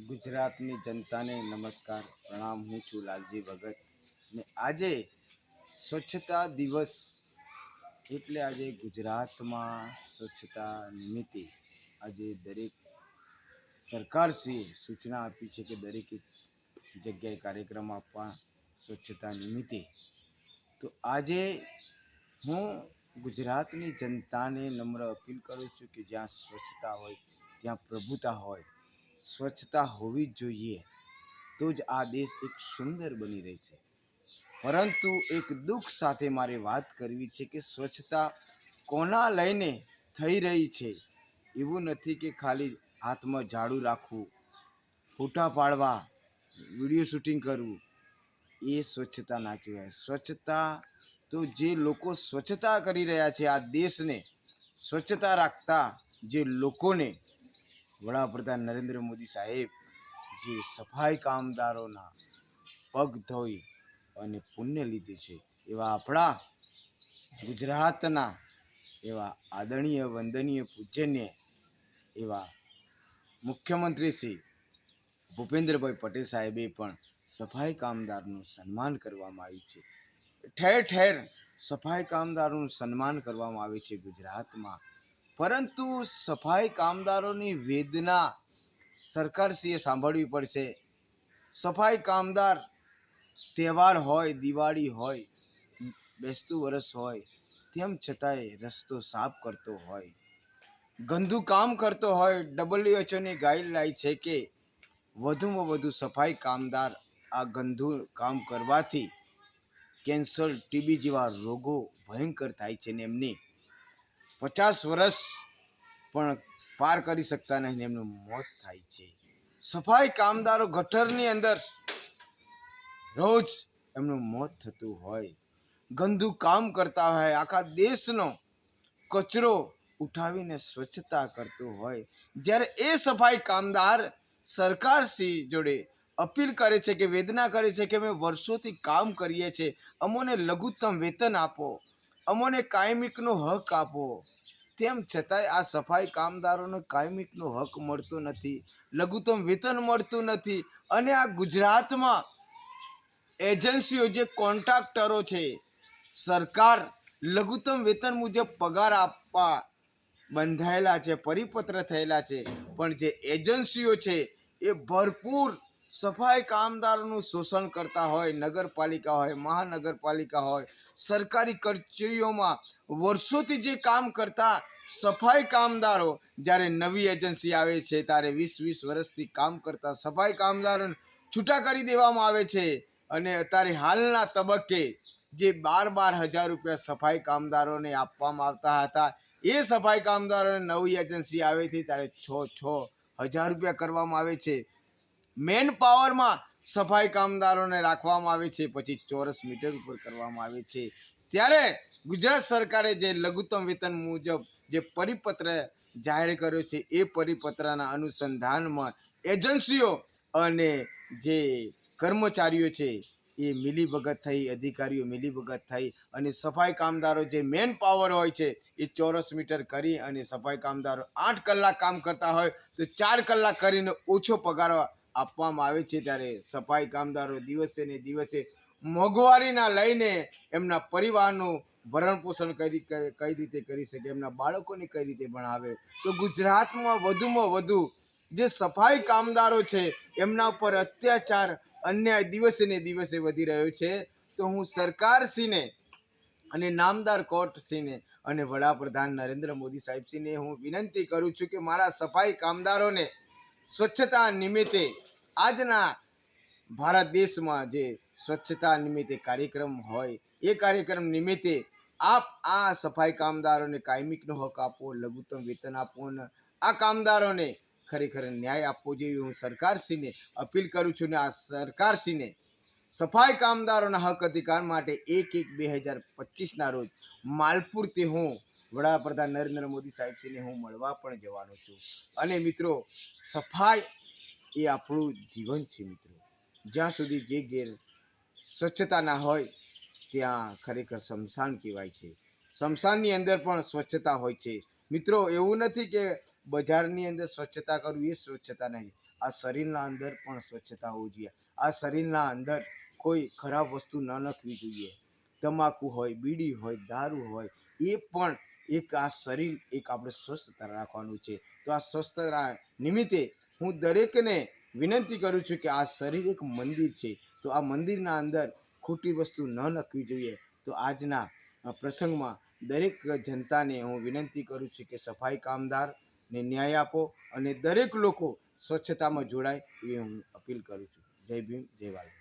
ગુજરાતની જનતાને નમસ્કાર પ્રણામ। હું છું લાલજી ભગત ને આજે સ્વચ્છતા દિવસ એટલે આજે ગુજરાતમાં સ્વચ્છતા નિમિત્તે આજે દરેક સરકારશ્રીએ સૂચના આપી છે કે દરેક જગ્યાએ કાર્યક્રમ આપવા સ્વચ્છતા નિમિત્તે। તો આજે હું ગુજરાતની જનતાને નમ્ર અપીલ કરું છું કે જ્યાં સ્વચ્છતા હોય ત્યાં પ્રભુતા હોય। સ્વચ્છતા હોવી જ જોઈએ તો જ આ દેશ એક સુંદર બની રહેશે। પરંતુ એક દુઃખ સાથે મારે વાત કરવી છે કે સ્વચ્છતા કોના લઈને થઈ રહી છે। એવું નથી કે ખાલી હાથમાં ઝાડુ રાખવું, ફોટા પાડવા, વિડીયો શૂટિંગ કરવું એ સ્વચ્છતા ના કહેવાય। સ્વચ્છતા તો જે લોકો સ્વચ્છતા કરી રહ્યા છે, આ દેશને સ્વચ્છતા રાખતા જે લોકોને વડાપ્રધાન નરેન્દ્ર મોદી સાહેબ જે સફાઈ કામદારોના પગ ધોઈ અને પુણ્ય લીધું છે, એવા આપણા ગુજરાતના એવા આદરણીય વંદનીય પૂજ્યનીય એવા મુખ્યમંત્રી શ્રી ભૂપેન્દ્રભાઈ પટેલ સાહેબે પણ સફાઈ કામદારનું સન્માન કરવામાં આવ્યું છે। ઠેર ઠેર સફાઈ કામદારોનું સન્માન કરવામાં આવે છે ગુજરાતમાં। પરંતુ સફાઈ કામદારોની વેદના સરકારશ્રીએ સાંભળવી પડશે। સફાઈ કામદાર તહેવાર હોય, દિવાળી હોય, બેસતું વરસ હોય, તેમ છતાંય રસ્તો સાફ કરતો હોય, ગંદુ કામ કરતો હોય। WHO ગાઈડલાઈન છે કે વધુમાં વધુ સફાઈ કામદાર આ ગંદુ કામ કરવાથી કેન્સર, ટીબી જેવા રોગો ભયંકર થાય છે ને એમની 50 વર્ષ પણ પાર કરી શકતા નહીં, એમનું મોત થાય છે। સફાઈ કામદારો ગટરની અંદર રોજ એમનું મોત થતું હોય, ગંદુ કામ કરતા હોય, આખા દેશનો કચરો ઉઠાવીને સ્વચ્છતા કરતો હોય, જ્યારે એ સફાઈ કામદાર સરકારશ્રી જોડે અપીલ કરે છે કે વેદના કરે છે કે અમે વર્ષોથી કામ કરીએ છીએ, અમોને લઘુત્તમ વેતન આપો, અમોને કાયમિકનો હક આપો, તેમ છતાંય આ સફાઈ કામદારોને કાયમિકનો હક મળતો નથી, લઘુત્તમ વેતન મળતું નથી। અને આ ગુજરાતમાં એજન્સીઓ જે કોન્ટ્રાક્ટરો છે, સરકાર લઘુત્તમ વેતન મુજબ પગાર આપવા બંધાયેલા છે, પરિપત્ર થયેલા છે, પણ જે એજન્સીઓ છે એ ભરપૂર સફાઈ કામદારોનું શોષણ કરતા હોય। નગરપાલિકા હોય, મહાનગરપાલિકા હોય, સરકારી કચેરીઓમાં વર્ષોથી જે કામ કરતા સફાઈ કામદારો જ્યારે નવી એજન્સી આવે છે ત્યારે 20-20 વર્ષથી કામ કરતા સફાઈ કામદારોને છૂટા કરી દેવામાં આવે છે। અને અત્યારે હાલના તબક્કે જે 12,000 રૂપિયા સફાઈ કામદારોને આપવામાં આવતા હતા, એ સફાઈ કામદારોને નવી એજન્સી આવે છે ત્યારે 6,000 રૂપિયા કરવામાં આવે છે। મેન પાવરમાં સફાઈ કામદારોને રાખવામાં આવે છે, પછી ચોરસ મીટર ઉપર કરવામાં આવે છે। ત્યારે ગુજરાત સરકારે જે લઘુત્તમ વેતન મુજબ જે પરિપત્ર જાહેર કર્યો છે, એ પરિપત્રના અનુસંધાનમાં એજન્સીઓ અને જે કર્મચારીઓ છે એ મિલીભગત થઈ, અધિકારીઓ મિલીભગત થઈ અને સફાઈ કામદારો જે મેન પાવર હોય છે એ ચોરસ મીટર કરી અને સફાઈ કામદારો 8 કલાક કામ કરતા હોય તો 4 કલાક કરીને ઓછો પગાર આપવામાં આવે છે। ત્યારે સફાઈ કામદારો દિવસે ને દિવસે મોંઘવારીના લઈને એમના પરિવારનું ભરણ પોષણ કઈ રીતે કરી શકે, એમના બાળકોને કઈ રીતે ભણાવે। તો ગુજરાતમાં વધુમાં વધુ જે સફાઈ કામદારો છે એમના ઉપર અત્યાચાર, અન્યાય દિવસે ને દિવસે વધી રહ્યો છે। તો હું સરકારશ્રીને અને નામદાર કોર્ટશ્રીને અને વડાપ્રધાન નરેન્દ્ર મોદી સાહેબશ્રીને હું વિનંતી કરું છું કે મારા સફાઈ કામદારોને સ્વચ્છતા નિમિત્તે આજના ભારત દેશમાં જે સ્વચ્છતા નિમિત્તે કાર્યક્રમ હોય, એ કાર્યક્રમ નિમિત્તે આપ આ સફાઈ કામદારોને કાયમિકનો હક આપો, લઘુત્તમ વેતન આપો અને આ કામદારોને ખરેખર ન્યાય આપવો જોઈએ। હું સરકારશ્રીને અપીલ કરું છું ને આ સરકારશ્રીને સફાઈ કામદારોના હક અધિકાર માટે 1/1/2025ના રોજ માલપુરથી હું વડાપ્રધાન નરેન્દ્ર મોદી સાહેબશ્રીને હું મળવા પણ જવાનો છું। અને મિત્રો, સફાઈ એ આપણું જીવન છે મિત્રો। જ્યાં સુધી જે ઘેર સ્વચ્છતા ના હોય ત્યાં ખરેખર સ્મશાન કહેવાય છે। સ્મશાનની અંદર પણ સ્વચ્છતા હોય છે મિત્રો। એવું નથી કે બજારની અંદર સ્વચ્છતા કરવી એ સ્વચ્છતા નહીં, આ શરીરના અંદર પણ સ્વચ્છતા હોવી જોઈએ. આ શરીરના અંદર કોઈ ખરાબ વસ્તુ ન નાખવી જોઈએ. તમાકુ હોય, બીડી હોય, દારૂ હોય, એ પણ એક આ શરીર એક આપણે સ્વસ્થતા રાખવાનું છે. તો આ સ્વસ્થતા નિમિત્તે હું દરેકને વિનંતી કરું છું કે આ શરીર એક મંદિર છે. તો આ મંદિરના અંદર ખોટી વસ્તુ ન નાખવી જોઈએ. તો આજના પ્રસંગમાં દરેક જનતાને હું વિનંતી કરું છું કે સફાઈ કામદારને ન્યાય આપો અને દરેક લોકો સ્વચ્છતામાં જોડાય એવી હું અપીલ કરું છું. જય ભીમ, જય વાલ.